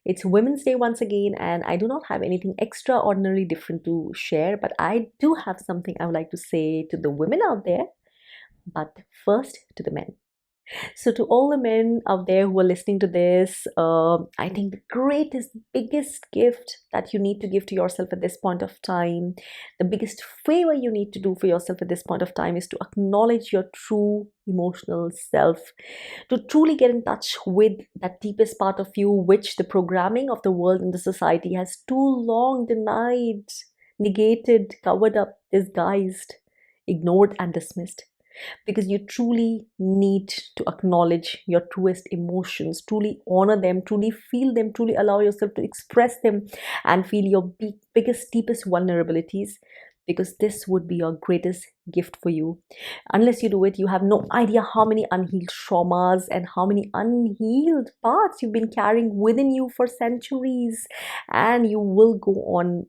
It's Women's Day once again, and I do not have anything extraordinarily different to share, but I do have something I would like to say to the women out there, but first to the men. So, to all the men out there who are listening to this, I think the greatest, biggest gift that you need to give to yourself at this point of time, the biggest favor you need to do for yourself at this point of time is to acknowledge your true emotional self, to truly get in touch with that deepest part of you, which the programming of the world and the society has too long denied, negated, covered up, disguised, ignored, and dismissed, because you truly need to acknowledge your truest emotions, truly honor them, truly feel them, truly allow yourself to express them and feel your biggest, deepest vulnerabilities, because this would be your greatest gift for you. Unless you do it, you have no idea how many unhealed traumas and how many unhealed parts you've been carrying within you for centuries, and you will go on,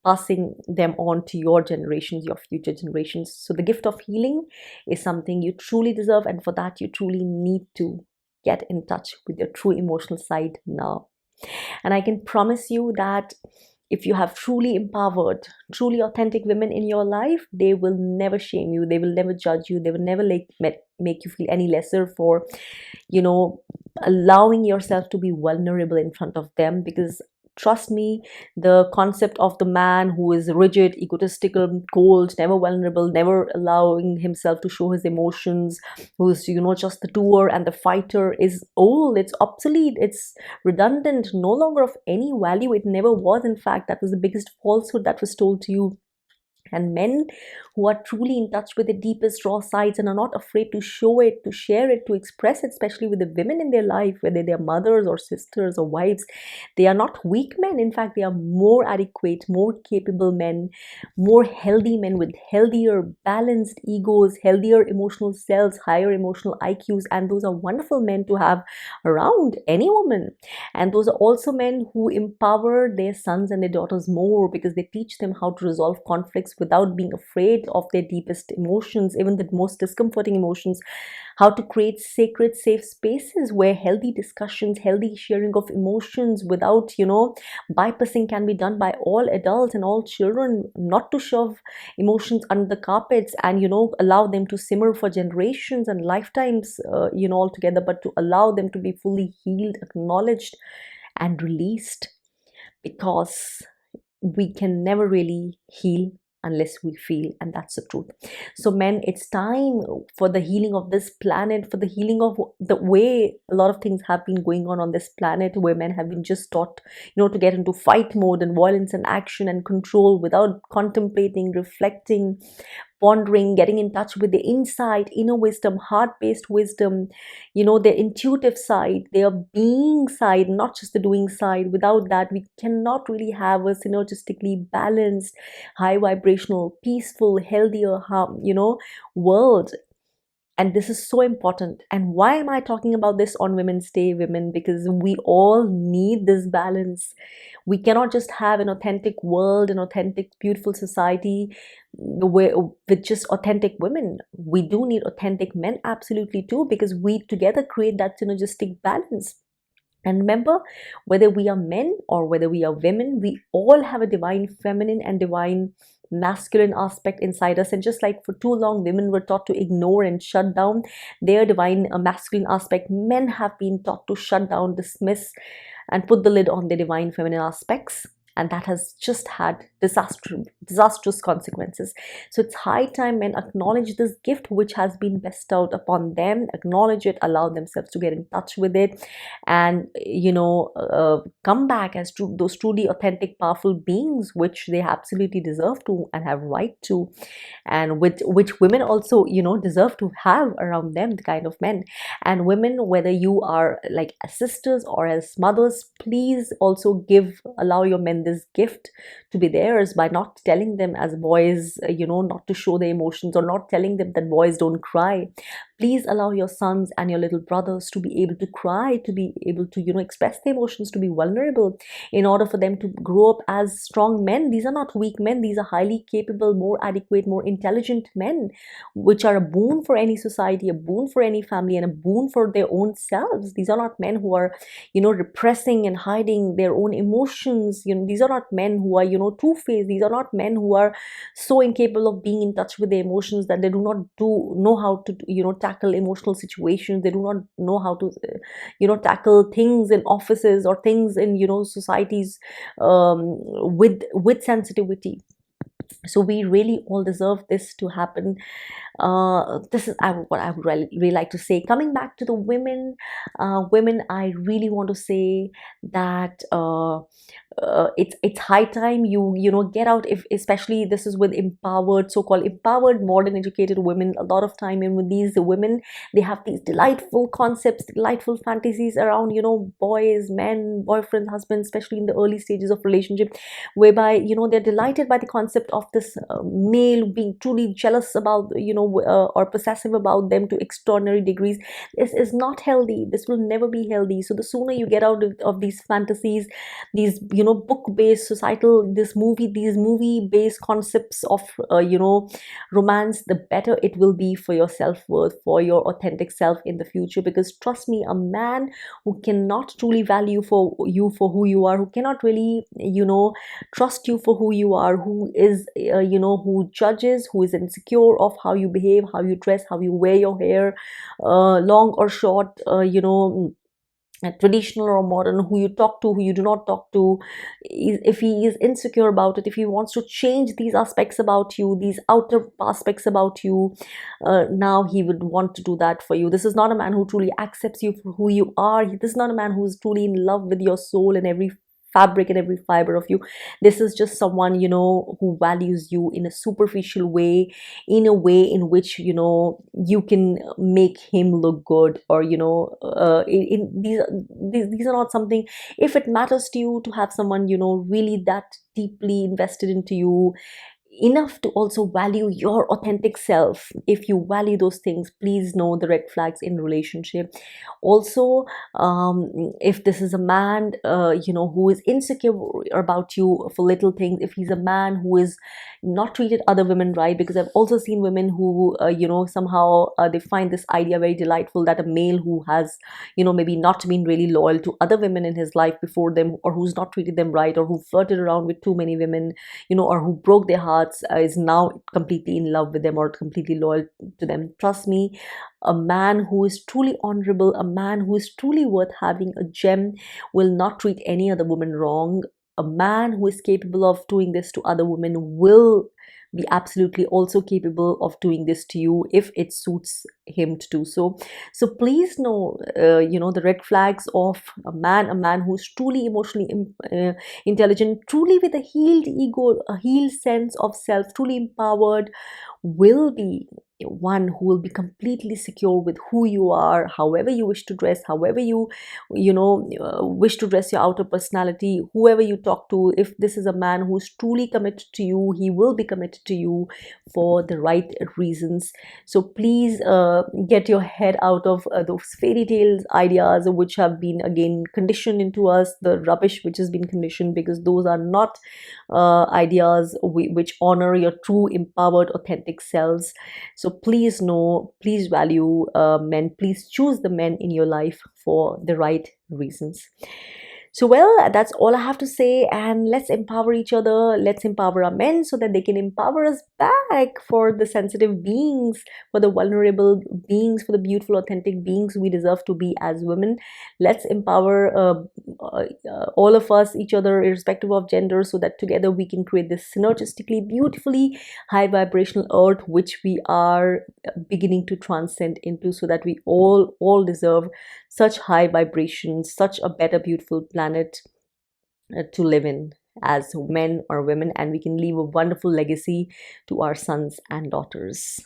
passing them on to your generations, your future generations. So the gift of healing is something you truly deserve, and for that you truly need to get in touch with your true emotional side now. And I can promise you that if you have truly empowered, truly authentic women in your life, they will never shame you, they will never judge you, they will never make you feel any lesser for, you know allowing yourself to be vulnerable in front of them. Because trust me, the concept of the man who is rigid, egotistical, cold, never vulnerable, never allowing himself to show his emotions, who's just the doer and the fighter, is old, it's obsolete, it's redundant, no longer of any value. It never was. In fact, that was the biggest falsehood that was told to you. And men who are truly in touch with the deepest raw sides and are not afraid to show it, to share it, to express it, especially with the women in their life, whether they're mothers or sisters or wives, they are not weak men. In fact, they are more adequate, more capable men, more healthy men with healthier, balanced egos, healthier emotional selves, higher emotional IQs. And those are wonderful men to have around any woman. And those are also men who empower their sons and their daughters more, because they teach them how to resolve conflicts without being afraid of their deepest emotions, even the most discomforting emotions, how to create sacred, safe spaces where healthy discussions, healthy sharing of emotions without, bypassing can be done by all adults and all children, not to shove emotions under the carpets and, allow them to simmer for generations and lifetimes, altogether, but to allow them to be fully healed, acknowledged, and released. Because we can never really heal unless we feel, and that's the truth. So men, it's time for the healing of this planet, for the healing of the way a lot of things have been going on this planet, where men have been just taught to get into fight mode and violence and action and control without contemplating, reflecting, pondering, getting in touch with the insight, inner wisdom, heart-based wisdom, their intuitive side, their being side, not just the doing side. Without that, we cannot really have a synergistically balanced, high vibrational, peaceful, healthier, world. And this is so important. And why am I talking about this on Women's Day, women? Because we all need this balance. We cannot just have an authentic world, an authentic, beautiful society with just authentic women. We do need authentic men, absolutely too, because we together create that synergistic balance. And remember, whether we are men or whether we are women, we all have a divine feminine and divine masculine aspect inside us. And just like for too long women were taught to ignore and shut down their divine masculine aspect, men have been taught to shut down, dismiss, and put the lid on their divine feminine aspects. And that has just had disastrous consequences. So it's high time men acknowledge this gift which has been bestowed upon them, acknowledge it, allow themselves to get in touch with it, and come back as those truly authentic, powerful beings which they absolutely deserve to and have right to, and which women also deserve to have around them, the kind of men. And women, whether you are like as sisters or as mothers, please also allow your men this gift to be theirs, by not telling them as boys, not to show their emotions, or not telling them that boys don't cry. Please allow your sons and your little brothers to be able to cry, to be able to, express their emotions, to be vulnerable, in order for them to grow up as strong men. These are not weak men. These are highly capable, more adequate, more intelligent men, which are a boon for any society, a boon for any family, and a boon for their own selves. These are not men who are, repressing and hiding their own emotions. These are not men who are, two-faced. These are not men who are so incapable of being in touch with their emotions that they do not know how to, tackle emotional situations. They do not know how to, tackle things in offices or things in, societies, with sensitivity. So we really all deserve this to happen. This is what I would really like to say. Coming back to the women, I really want to say that it's high time you get out. If especially this is with empowered, so-called empowered, modern, educated women, a lot of time, and with these women, they have these delightful concepts, delightful fantasies around, boys, men, boyfriends, husbands, especially in the early stages of relationship, whereby, they're delighted by the concept of this male being truly jealous about, or possessive about them to extraordinary degrees. This is not healthy. This will never be healthy. So the sooner you get out of these fantasies, these, book based societal, these movie based concepts of, romance, the better it will be for your self-worth, for your authentic self in the future. Because trust me, a man who cannot truly value for you for who you are, who cannot really, trust you for who you are, who is, who judges, who is insecure of how you behave, how you dress, how you wear your hair, long or short, traditional or modern, who you talk to, who you do not talk to, if he is insecure about it, if he wants to change these aspects about you, these outer aspects about you, now he would want to do that for you. This is not a man who truly accepts you for who you are. This is not a man who is truly in love with your soul and every fabric and every fiber of you. This is just someone, who values you in a superficial way, in a way in which, you can make him look good, or, these are not something. If it matters to you to have someone, really that deeply invested into you, enough to also value your authentic self, if you value those things, please know the red flags in relationship. Also, if this is a man, who is insecure about you for little things, if he's a man who is not treated other women right, because I've also seen women who, somehow, they find this idea very delightful, that a male who has, maybe not been really loyal to other women in his life before them, or who's not treated them right, or who flirted around with too many women, or who broke their hearts, is now completely in love with them or completely loyal to them. Trust me, a man who is truly honorable, a man who is truly worth having, a gem, will not treat any other woman wrong. A man who is capable of doing this to other women will be absolutely also capable of doing this to you if it suits him to do so. So please know, the red flags of a man who's truly emotionally intelligent, truly with a healed ego, a healed sense of self, truly empowered, will be one who will be completely secure with who you are, however you wish to dress, however you wish to dress your outer personality, whoever you talk to. If this is a man who's truly committed to you, he will be committed to you for the right reasons. So please, get your head out of those fairy tales ideas which have been again conditioned into us, the rubbish which has been conditioned, because those are not ideas which honor your true empowered authentic selves. So please know, please value men, please choose the men in your life for the right reasons. So, well, that's all I have to say. And let's empower each other. Let's empower our men so that they can empower us back, for the sensitive beings, for the vulnerable beings, for the beautiful, authentic beings we deserve to be as women. Let's empower all of us, each other, irrespective of gender, so that together we can create this synergistically, beautifully high vibrational earth, which we are beginning to transcend into, so that we all deserve such high vibrations, such a better, beautiful planet to live in as men or women, and we can leave a wonderful legacy to our sons and daughters.